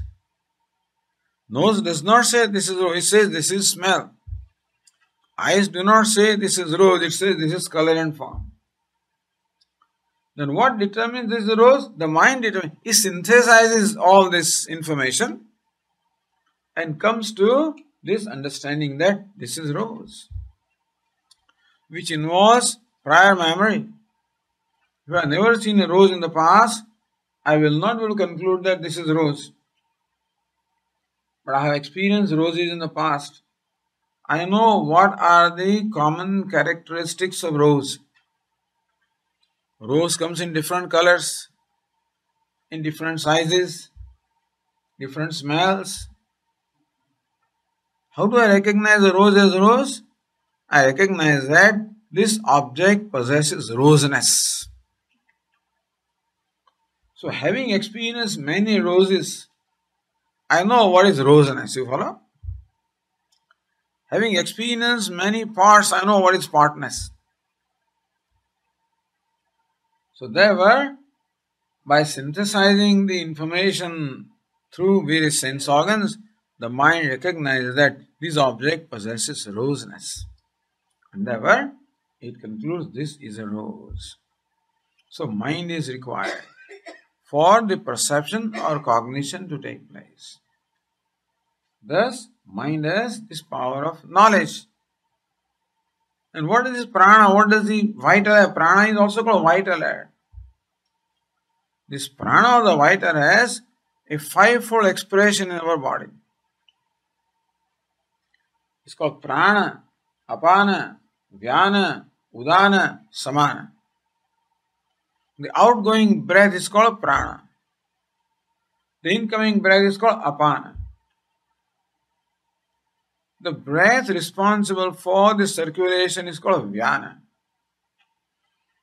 Nose does not say this is rose. It says this is smell. Eyes do not say this is rose. It says this is color and form. Then what determines this is rose? The mind determines. It synthesizes all this information and comes to this understanding that this is rose, which involves prior memory. If I have never seen a rose in the past, I will not be able to conclude that this is rose. But I have experienced roses in the past. I know what are the common characteristics of rose. Rose comes in different colors, in different sizes, different smells. How do I recognize a rose as rose? I recognize that this object possesses roseness. So having experienced many roses, I know what is roseness. You follow? Having experienced many parts, I know what is partness. So therefore, by synthesizing the information through various sense organs, the mind recognizes that this object possesses roseness. And therefore, it concludes this is a rose. So mind is required for the perception or cognition to take place. Thus, mind has this power of knowledge. And what is this prana? What does the vital air? Prana is also called vital air. This prana or the vital has a 5-fold expression in our body. It's called prana, apana, vyana, udana, samana. The outgoing breath is called prana. The incoming breath is called apana. The breath responsible for the circulation is called vyana.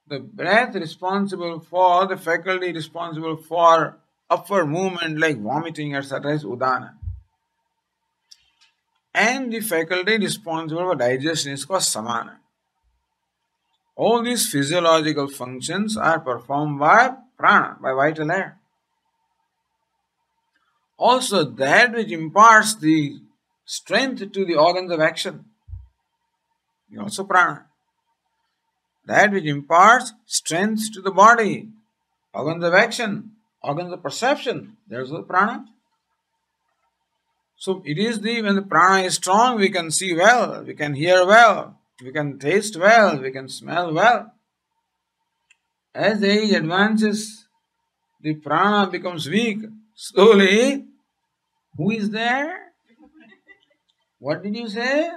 The breath responsible for the faculty responsible for upward movement like vomiting, etc. is udana. And the faculty responsible for digestion is called samana. All these physiological functions are performed by prana, by vital air. Also, that which imparts the strength to the organs of action. Also prana. That which imparts strength to the body, organs of action, organs of perception. There's the prana. So it is when the prana is strong, we can see well, we can hear well, we can taste well, we can smell well. As the age advances, the prana becomes weak. Slowly, who is there? What did you say?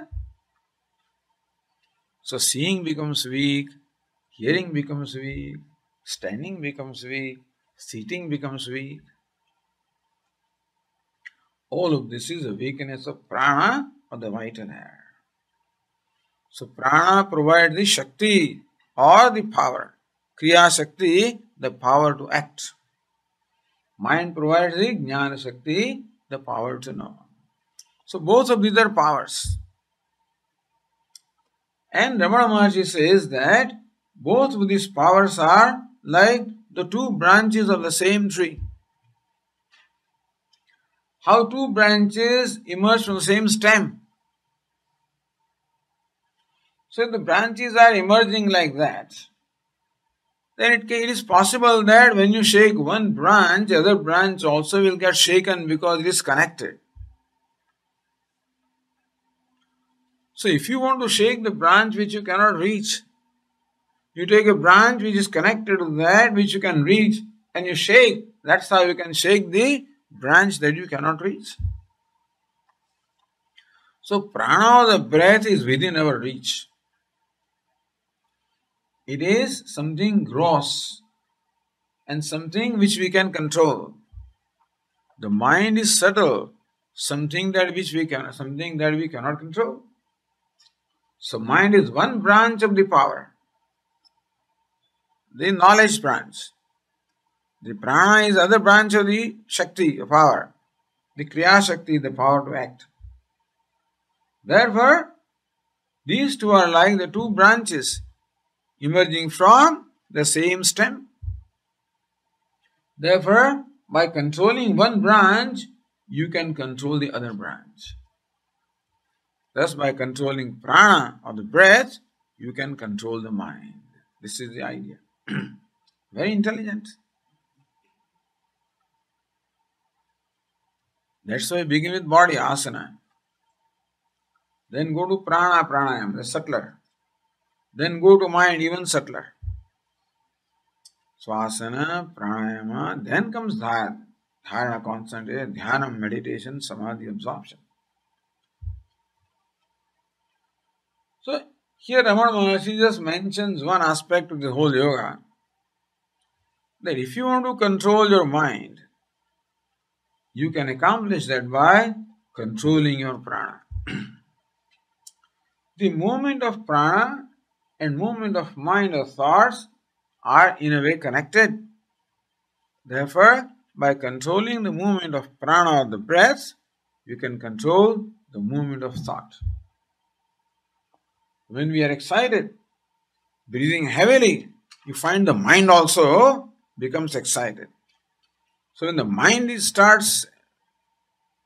So seeing becomes weak, hearing becomes weak, standing becomes weak, sitting becomes weak. All of this is a weakness of prana or the vital air. So prana provides the shakti or the power. Kriya Shakti, the power to act. Mind provides the Jnana Shakti, the power to know. So both of these are powers. And Ramana Maharshi says that both of these powers are like the two branches of the same tree. How two branches emerge from the same stem. So if the branches are emerging like that, then it is possible that when you shake one branch, the other branch also will get shaken because it is connected. So if you want to shake the branch which you cannot reach, you take a branch which is connected to that which you can reach and you shake. That's how you can shake the branch that you cannot reach. So prana, the breath, is within our reach. It is something gross and something which we can control. The mind is subtle, something that we cannot control. So mind is one branch of the power, the knowledge branch. The prana is other branch of the shakti, of power. The kriya shakti, the power to act. Therefore, these two are like the two branches emerging from the same stem. Therefore, by controlling one branch, you can control the other branch. Thus, by controlling prana or the breath, you can control the mind. This is the idea. Very intelligent. That's why we begin with body, asana. Then go to prana, pranayam, the subtler. Then go to mind, even subtler. Swasana, pranayama, then comes dharana. Dharana, concentration, dhyana, meditation, samadhi, absorption. So, here Ramana Maharshi just mentions one aspect of the whole yoga, that if you want to control your mind, you can accomplish that by controlling your prana. The movement of prana and movement of mind or thoughts are in a way connected. Therefore, by controlling the movement of prana or the breath, you can control the movement of thought. When we are excited, breathing heavily, you find the mind also becomes excited. So when the mind starts,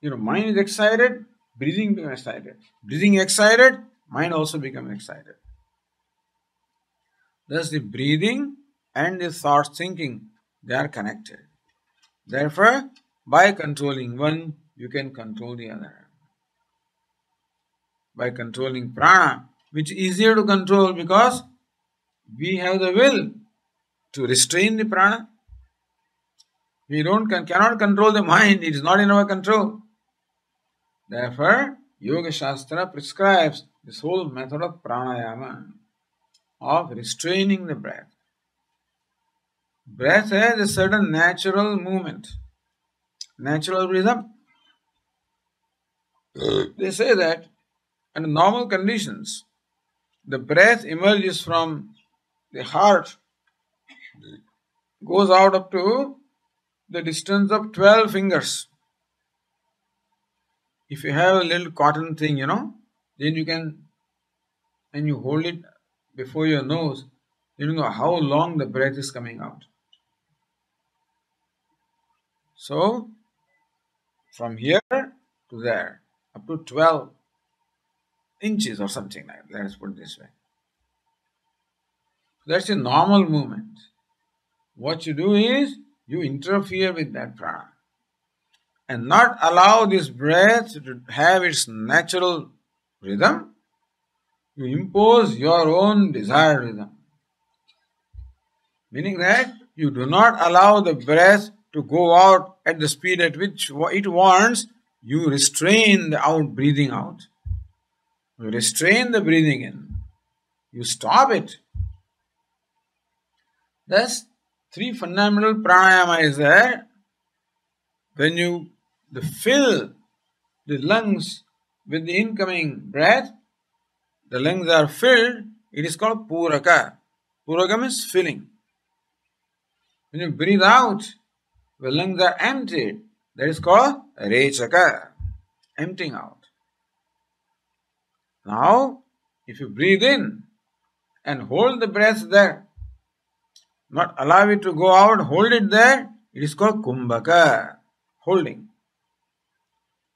mind is excited, breathing becomes excited. Breathing excited, mind also becomes excited. Thus the breathing and the thought thinking, they are connected. Therefore, by controlling one, you can control the other. By controlling prana, which is easier to control because we have the will to restrain the prana. We cannot control the mind, it is not in our control. Therefore, Yoga Shastra prescribes this whole method of pranayama, of restraining the breath. Breath has a certain natural movement, natural rhythm. They say that under normal conditions, the breath emerges from the heart, goes out up to the distance of 12 fingers. If you have a little cotton thing, then you can, and you hold it before your nose, you know how long the breath is coming out. So, from here to there. up to 12 inches or something like that. Let us put it this way. That's a normal movement. What you do is you interfere with that prana and not allow this breath to have its natural rhythm. You impose your own desired rhythm. Meaning that you do not allow the breath to go out at the speed at which it wants. You restrain the breathing out. You restrain the breathing in. You stop it. Thus, three fundamental pranayama is there. When you fill the lungs with the incoming breath, the lungs are filled, it is called puraka. Puraka means filling. When you breathe out, the lungs are emptied, that is called rechaka, emptying out. Now, if you breathe in and hold the breath there, not allow it to go out, hold it there, it is called kumbhaka, holding.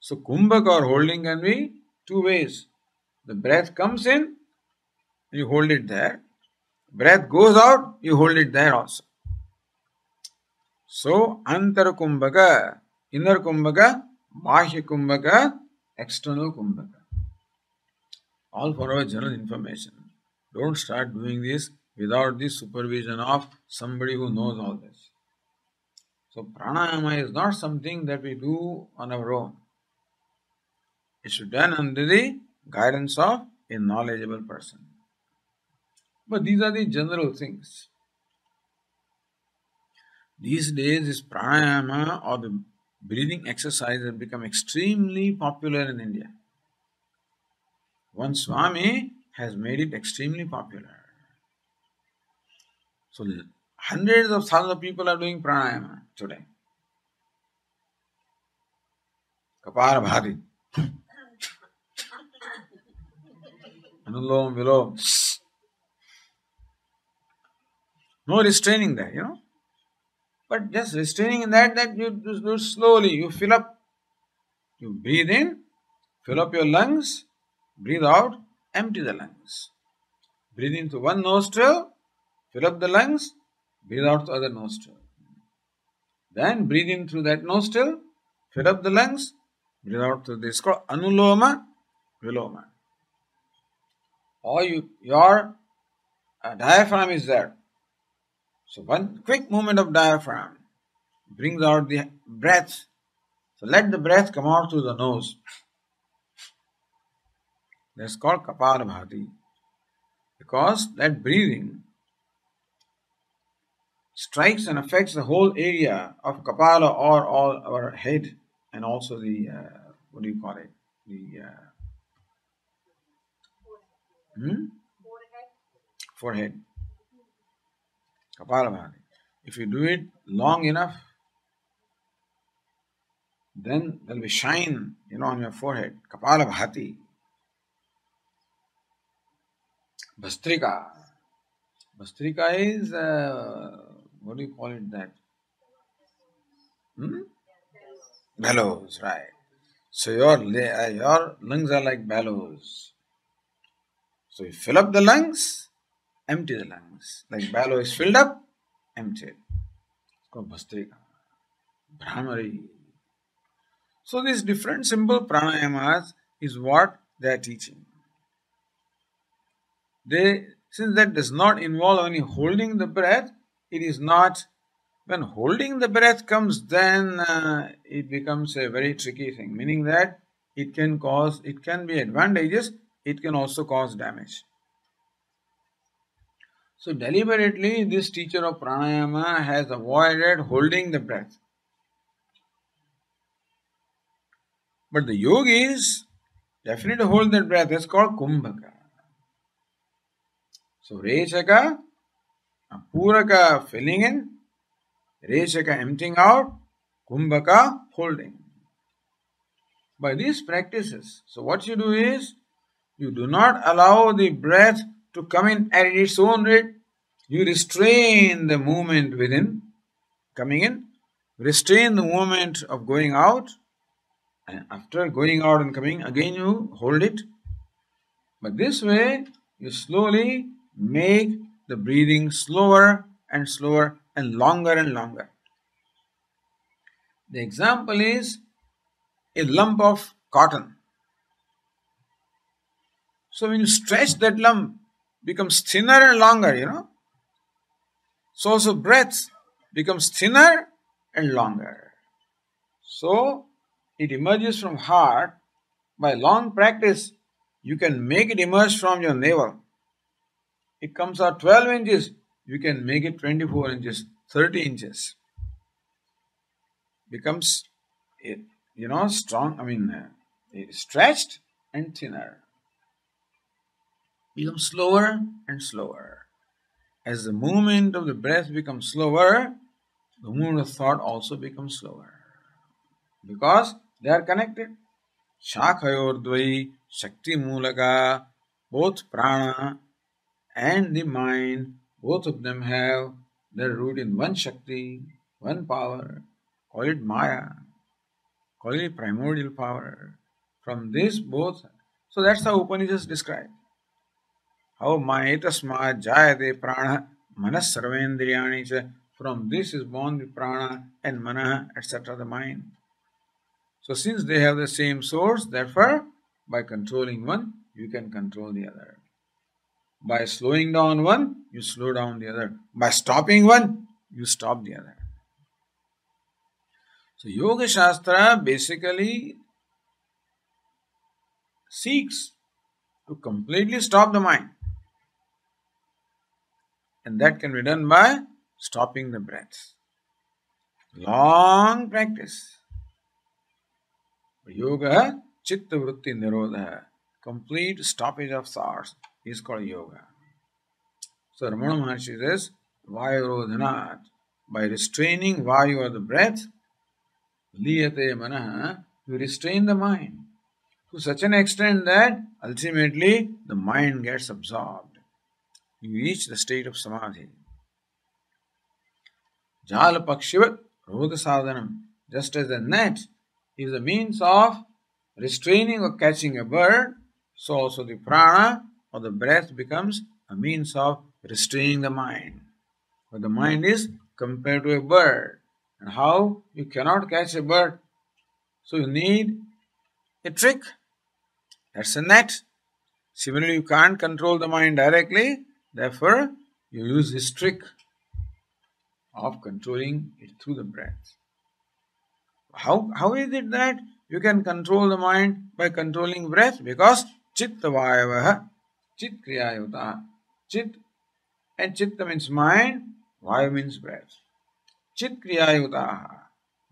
So kumbhaka or holding can be two ways. The breath comes in, you hold it there. Breath goes out, you hold it there also. So antar kumbhaka, inner kumbhaka, bahya kumbhaka, external kumbhaka. All for our general information. Don't start doing this without the supervision of somebody who knows all this. So pranayama is not something that we do on our own. It should be done under the guidance of a knowledgeable person. But these are the general things. These days, this pranayama or the breathing exercise has become extremely popular in India. One Swami has made it extremely popular. So hundreds of thousands of people are doing pranayama today. Kapara bhati. Anulom vilom. No restraining there, But just restraining in that you do slowly. You fill up. You breathe in, fill up your lungs, breathe out, empty the lungs. Breathe into one nostril, fill up the lungs, breathe out the other nostril. Then breathe in through that nostril, fill up the lungs, breathe out through this. It's called anuloma viloma. Or your diaphragm is there. So one quick movement of diaphragm brings out the breath. So let the breath come out through the nose. That's called kapalabhati. Because that breathing strikes and affects the whole area of kapala or all our head and also the, forehead. Kapalabhati. If you do it long enough, then there will be shine, on your forehead. Kapalabhati. Bhastrika. Bhastrika is, what do you call it that? Bellows, right. So your lungs are like bellows. So you fill up the lungs, empty the lungs. Like bellow is filled up, emptied. It's called Bhastrika. Brahmari. So these different simple pranayamas is what they are teaching. Since that does not involve any holding the breath, it is not. When holding the breath comes, then it becomes a very tricky thing. Meaning that it can be advantageous, it can also cause damage. So deliberately, this teacher of pranayama has avoided holding the breath. But the yogis definitely hold that breath. That's called kumbhaka. So rechaka, puraka filling in, rechaka emptying out, kumbhaka holding. By these practices, so what you do is, you do not allow the breath to come in at its own rate. You restrain the movement within, coming in, restrain the movement of going out, And after going out and coming, again you hold it. But this way, you slowly make the breathing slower and slower and longer and longer. The example is a lump of cotton. So when you stretch that lump, becomes thinner and longer. So also breath becomes thinner and longer. So it emerges from heart. By long practice, you can make it emerge from your navel. It comes out 12 inches, you can make it 24 inches, 30 inches. Becomes, strong, stretched and thinner. Becomes slower and slower. As the movement of the breath becomes slower, the movement of thought also becomes slower. Because they are connected. Shakayordvai Shakti Mulaka, both prana and the mind, both of them have their root in one Shakti, one power. Call it Maya, call it primordial power. From this both, so that's how Upanishads describe. How Maetasma Jayate Prana Manas Sarvendriyani cha. From this is born the prana and mana, etc., the mind. So since they have the same source, therefore, by controlling one, you can control the other. By slowing down one, you slow down the other. By stopping one, you stop the other. So Yoga Shastra basically seeks to completely stop the mind. And that can be done by stopping the breath. Long practice. Yoga, Chitta Vritti Nirodha, complete stoppage of thoughts is called yoga. So Ramana Maharshi says, Vayorodhanat, by restraining Vayu or the breath, Liyate Manaha, you restrain the mind to such an extent that ultimately the mind gets absorbed. You reach the state of Samadhi. Jala Pakshivat Rodha Sadhanam, just as a net is a means of restraining or catching a bird, so also the prana or the breath becomes a means of restraining the mind. But the mind is compared to a bird. And how? You cannot catch a bird. So you need a trick. That's a net. Similarly, you can't control the mind directly. Therefore, you use this trick of controlling it through the breath. How is it that you can control the mind by controlling breath? Because chitta vayavaha, chit kriyayuta. Chit and chitta means mind, vayu means breath. Chit kriyayuta.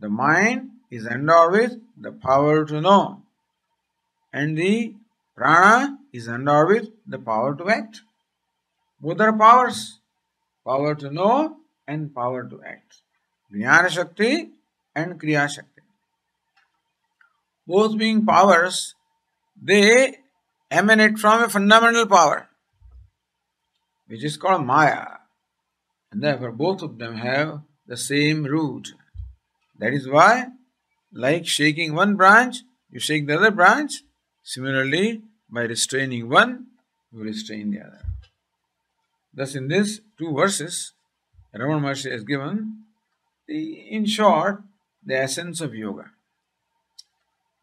The mind is endowed with the power to know. And the prana is endowed with the power to act. Both are powers. Power to know and power to act. Jnana Shakti and Kriya Shakti. Both being powers, they emanate from a fundamental power, which is called Maya. And therefore both of them have the same root. That is why, like shaking one branch, you shake the other branch. Similarly, by restraining one, you restrain the other. Thus in these two verses, Ramana Maharshi has given, in short, the essence of yoga.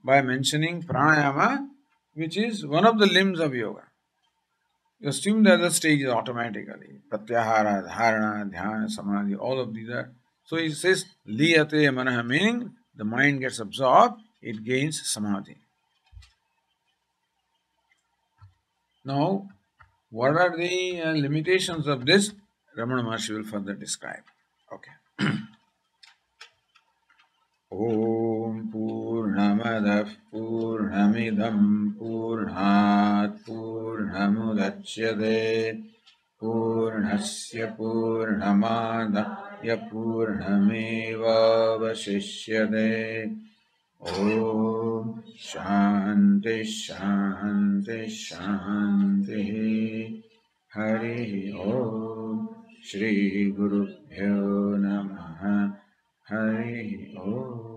By mentioning pranayama, which is one of the limbs of yoga. You assume the other stages automatically. Pratyahara, dharana, dhyana, samadhi, all of these are. So he says, liyate manaha, meaning the mind gets absorbed, it gains samadhi. Now, what are the limitations of this? Ramana Maharshi will further describe. Okay. Om Purnamadah Purnamidam Purnat Purnamudachyate Purnasya Purnamadaya Purnameva Vasishyate. Om Shanti Shanti Shanti. Hari Om Shri Guru Bhyo Namaha. Hari Om.